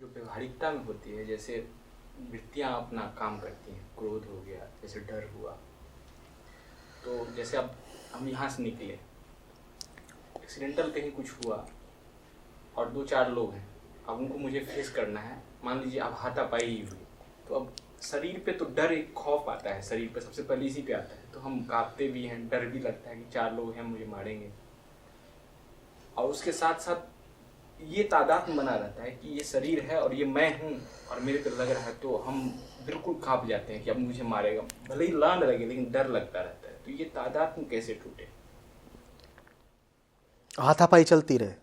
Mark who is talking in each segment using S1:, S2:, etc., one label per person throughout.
S1: जो व्यवहारिकता में होती है, जैसे वृत्तियाँ अपना काम करती हैं, क्रोध हो गया, जैसे डर हुआ, तो जैसे अब हम यहाँ से निकले, एक्सीडेंटल कहीं कुछ हुआ और 2-4 लोग हैं, अब उनको मुझे फेस करना है, मान लीजिए अब हाथापाई ही हुई, तो अब शरीर पे तो डर, एक खौफ आता है शरीर पे, सबसे पहले इसी पे आता है, तो हम कांपते भी हैं, डर भी लगता है कि 4 लोग हैं मुझे मारेंगे, और उसके साथ साथ ये तादात्म्य बना रहता है कि ये शरीर है और ये मैं हूँ और मेरे पे लग रहा है, तो हम बिल्कुल कांप जाते हैं कि अब मुझे मारेगा, भले ही लान लगे लेकिन डर लगता रहता है। तो ये तादात्म्य कैसे टूटे?
S2: हाथापाई चलती रहे।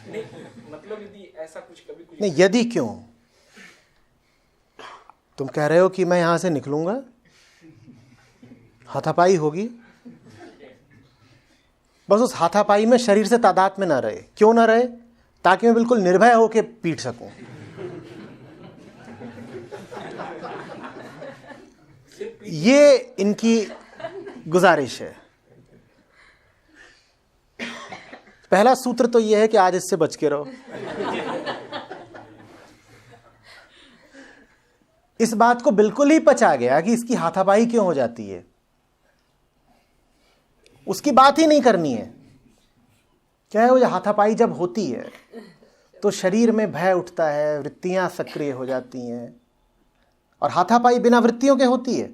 S1: नहीं, मतलब यदि ऐसा कुछ कभी कुछ
S2: नहीं, यदि क्यों? तुम कह रहे हो कि मैं यहां से निकलूंगा, हाथापाई होगी, बस उस हाथापाई में शरीर से तादात्म्य ना रहे। क्यों ना रहे? ताकि मैं बिल्कुल निर्भय होकर पीट सकूं। ये इनकी गुजारिश है। पहला सूत्र तो यह है कि आज इससे बच के रहो। इस बात को बिल्कुल ही पचा गया कि इसकी हाथापाई क्यों हो जाती है, उसकी बात ही नहीं करनी है। क्या है वो, हाथापाई जब होती है तो शरीर में भय उठता है, वृत्तियां सक्रिय हो जाती हैं, और हाथापाई बिना वृत्तियों के होती है।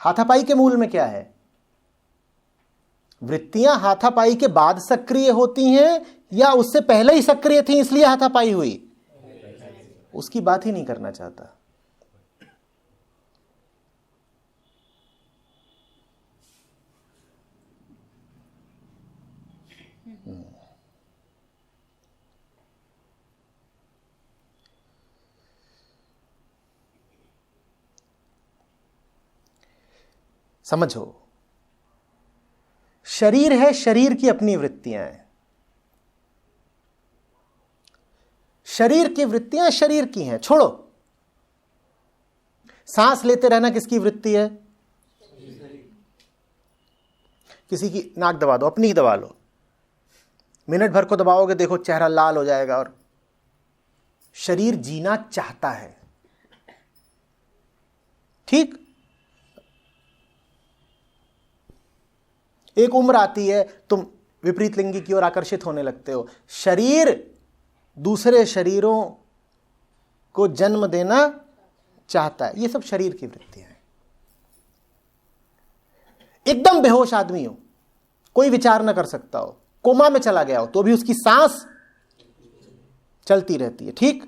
S2: हाथापाई के मूल में क्या है? वृत्तियां हाथापाई के बाद सक्रिय होती हैं या उससे पहले ही सक्रिय थी इसलिए हाथापाई हुई? उसकी बात ही नहीं करना चाहता। समझो, शरीर है, शरीर की अपनी वृत्तियां हैं। शरीर की वृत्तियां शरीर की हैं, छोड़ो। सांस लेते रहना किसकी वृत्ति है? किसी की नाक दबा दो, अपनी ही दबा लो, मिनट भर को दबाओगे, देखो चेहरा लाल हो जाएगा। और शरीर जीना चाहता है, ठीक? एक उम्र आती है, तुम विपरीत लिंगी की ओर आकर्षित होने लगते हो। शरीर दूसरे शरीरों को जन्म देना चाहता है। ये सब शरीर की वृत्तियां हैं। एकदम बेहोश आदमी हो, कोई विचार ना कर सकता हो, कोमा में चला गया हो, तो भी उसकी सांस चलती रहती है, ठीक?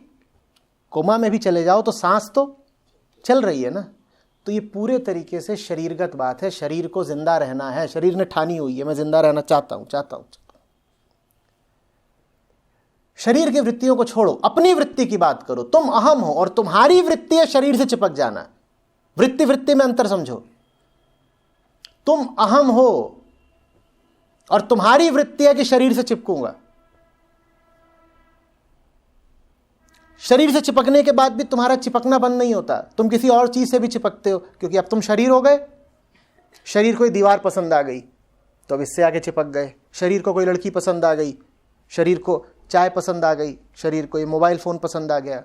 S2: कोमा में भी चले जाओ तो सांस तो चल रही है ना। तो ये पूरे तरीके से शरीरगत बात है। शरीर को जिंदा रहना है, शरीर ने ठानी हुई है, मैं जिंदा रहना चाहता हूं। शरीर की वृत्तियों को छोड़ो, अपनी वृत्ति की बात करो। तुम अहम हो और तुम्हारी वृत्ति है शरीर से चिपक जाना। वृत्ति वृत्ति में अंतर समझो। तुम अहम हो और तुम्हारी वृत्ति है कि शरीर से चिपकूंगा। शरीर से चिपकने के बाद भी तुम्हारा चिपकना बंद नहीं होता, तुम किसी और चीज से भी चिपकते हो, क्योंकि अब तुम शरीर हो गए। शरीर को दीवार पसंद आ गई तो अब इससे आगे चिपक गए। शरीर को कोई लड़की पसंद आ गई, शरीर को चाय पसंद आ गई, शरीर को ये मोबाइल फोन पसंद आ गया।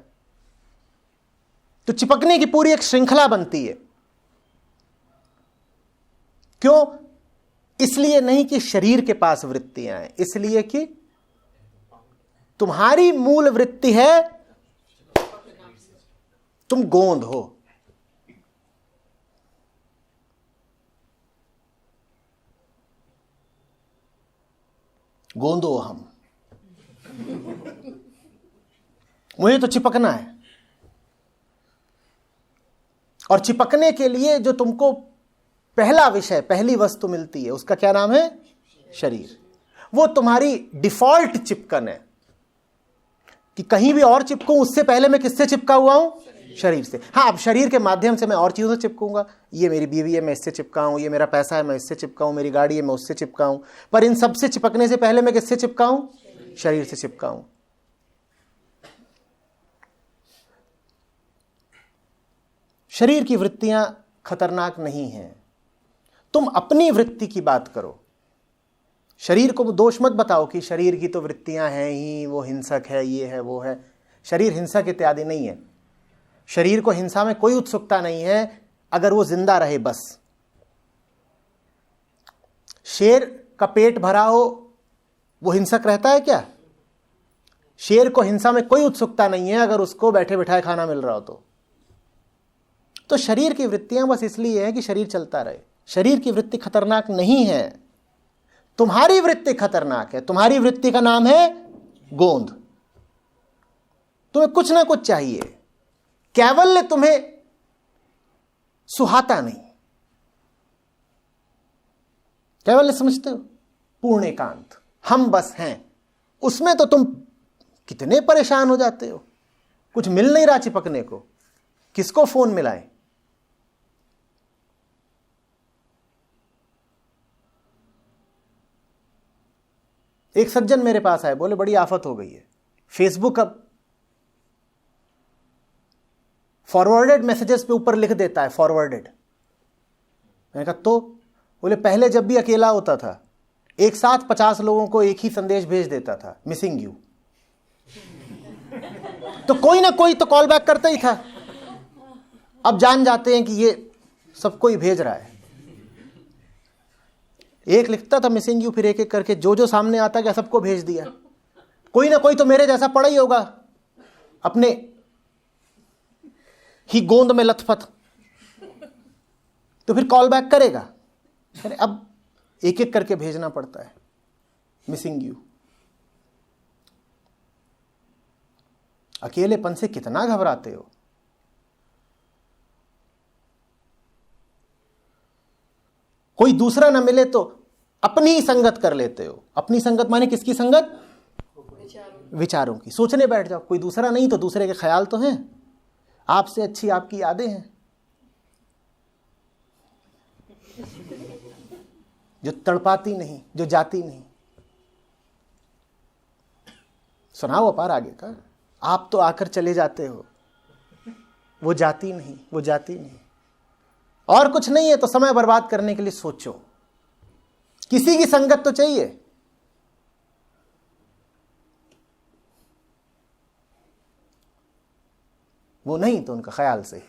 S2: तो चिपकने की पूरी एक श्रृंखला बनती है। क्यों? इसलिए नहीं कि शरीर के पास वृत्तियां हैं, इसलिए कि तुम्हारी मूल वृत्ति है, तुम गोंद हो। गोंदो हम, मुझे तो चिपकना है। और चिपकने के लिए जो तुमको पहला विषय, पहली वस्तु मिलती है, उसका क्या नाम है? शरीर। वो तुम्हारी डिफॉल्ट चिपकन है कि कहीं भी और चिपकूं, उससे पहले मैं किससे चिपका हुआ हूं? शरीर से। हाँ, अब शरीर के माध्यम से मैं और चीजों से चिपकूंगा। ये मेरी बीवी है, मैं इससे चिपका हूं। ये मेरा पैसा है, मैं इससे चिपका हूं। मेरी गाड़ी है, मैं उससे चिपका हूं। पर इन सब से चिपकने से पहले मैं किससे चिपका हूं? शरीर से चिपका हूं। शरीर की वृत्तियां खतरनाक नहीं हैं। तुम अपनी वृत्ति की बात करो। शरीर को दोष मत बताओ कि शरीर की तो वृत्तियां हैं ही, वो हिंसक है, ये है वो है। शरीर हिंसक इत्यादि नहीं है। शरीर को हिंसा में कोई उत्सुकता नहीं है अगर वो जिंदा रहे बस। शेर का पेट भरा हो वो हिंसक रहता है क्या? शेर को हिंसा में कोई उत्सुकता नहीं है अगर उसको बैठे बिठाए खाना मिल रहा हो तो शरीर की वृत्तियां बस इसलिए है कि शरीर चलता रहे। शरीर की वृत्ति खतरनाक नहीं है, तुम्हारी वृत्ति खतरनाक है। तुम्हारी वृत्ति का नाम है गोंद। तुम्हें कुछ ना कुछ चाहिए, कैवल्य तुम्हें सुहाता नहीं। कैवल्य समझते हो? पूर्ण एकांत, हम बस हैं, उसमें तो तुम कितने परेशान हो जाते हो। कुछ मिल नहीं रहा चिपकने को, किसको फोन मिलाएं? एक सज्जन मेरे पास आए, बोले बड़ी आफत हो गई है, फेसबुक अब फॉरवर्डेड मैसेजेस पे ऊपर लिख देता है फॉरवर्डेड। मैंने कहा तो? बोले पहले जब भी अकेला होता था एक साथ 50 लोगों को एक ही संदेश भेज देता था, मिसिंग यू। तो कोई ना कोई तो कॉल बैक करता ही था। अब जान जाते हैं कि ये सबको ही भेज रहा है। एक लिखता था मिसिंग यू, फिर एक एक करके जो जो सामने आता गया सबको भेज दिया। कोई ना कोई तो मेरे जैसा पड़ा ही होगा अपने ही गोंद में लथपथ, तो फिर कॉल बैक करेगा। अरे अब एक एक करके भेजना पड़ता है मिसिंग यू। अकेलेपन से कितना घबराते हो। कोई दूसरा ना मिले तो अपनी ही संगत कर लेते हो। अपनी संगत माने किसकी संगत? विचारों की। सोचने बैठ जाओ, कोई दूसरा नहीं तो दूसरे के ख्याल तो हैं, आपसे अच्छी आपकी यादें हैं जो तड़पाती नहीं, जो जाती नहीं। सुनाओ अपार आगे का। आप तो आकर चले जाते हो, वो जाती नहीं, वो जाती नहीं। और कुछ नहीं है तो समय बर्बाद करने के लिए सोचो, किसी की संगत तो चाहिए। वो नहीं तो उनका ख्याल से ही।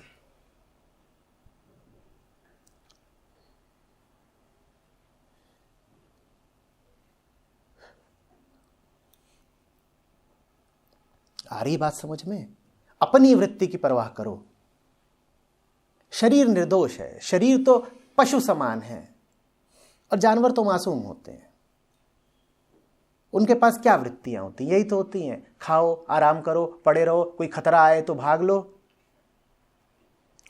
S2: आ रही बात समझ में? अपनी वृत्ति की परवाह करो। शरीर निर्दोष है, शरीर तो पशु समान है और जानवर तो मासूम होते हैं। उनके पास क्या वृत्तियां होती हैं? यही तो होती हैं, खाओ, आराम करो, पड़े रहो, कोई खतरा आए तो भाग लो,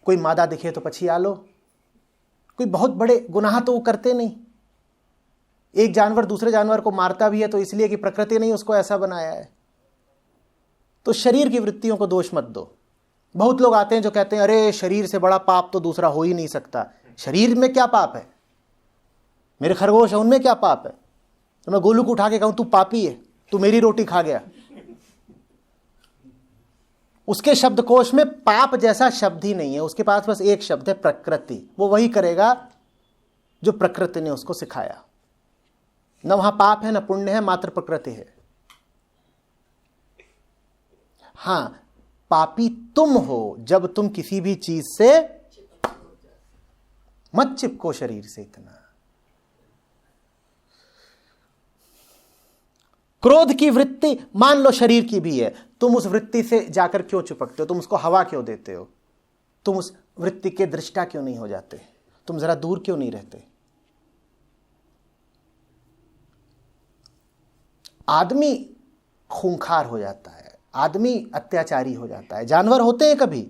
S2: कोई मादा दिखे तो पछिया लो। कोई बहुत बड़े गुनाह तो वो करते नहीं। एक जानवर दूसरे जानवर को मारता भी है तो इसलिए कि प्रकृति ने उसको ऐसा बनाया है। तो शरीर की वृत्तियों को दोष मत दो। बहुत लोग आते हैं जो कहते हैं अरे शरीर से बड़ा पाप तो दूसरा हो ही नहीं सकता। शरीर में क्या पाप है? मेरे खरगोश है, उनमें क्या पाप है? तो मैं गोलू को उठा के कहूं तू पापी है, तू मेरी रोटी खा गया। उसके शब्दकोश में पाप जैसा शब्द ही नहीं है। उसके पास बस एक शब्द है, प्रकृति। वो वही करेगा जो प्रकृति ने उसको सिखाया। न वहां पाप है न पुण्य है, मात्र प्रकृति है। हां, पापी तुम हो जब तुम किसी भी चीज से मत चिपको शरीर से इतना। क्रोध की वृत्ति मान लो शरीर की भी है, तुम उस वृत्ति से जाकर क्यों चिपकते हो? तुम उसको हवा क्यों देते हो? तुम उस वृत्ति के दृष्टा क्यों नहीं हो जाते? तुम जरा दूर क्यों नहीं रहते? आदमी खूंखार हो जाता है, आदमी अत्याचारी हो जाता है, जानवर होते हैं कभी।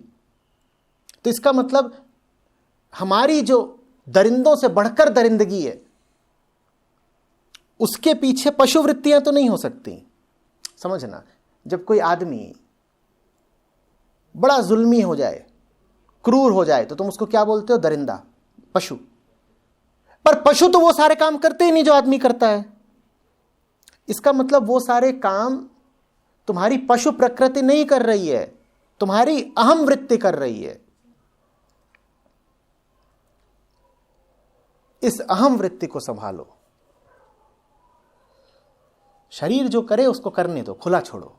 S2: तो इसका मतलब हमारी जो दरिंदों से बढ़कर दरिंदगी है उसके पीछे पशु वृत्तियां तो नहीं हो सकती। समझना, जब कोई आदमी बड़ा जुल्मी हो जाए, क्रूर हो जाए, तो तुम उसको क्या बोलते हो? दरिंदा, पशु। पर पशु तो वो सारे काम करते ही नहीं जो आदमी करता है। इसका मतलब वो सारे काम तुम्हारी पशु प्रकृति नहीं कर रही है, तुम्हारी अहम वृत्ति कर रही है। इस अहम वृत्ति को संभालो। शरीर जो करे उसको करने दो, खुला छोड़ो।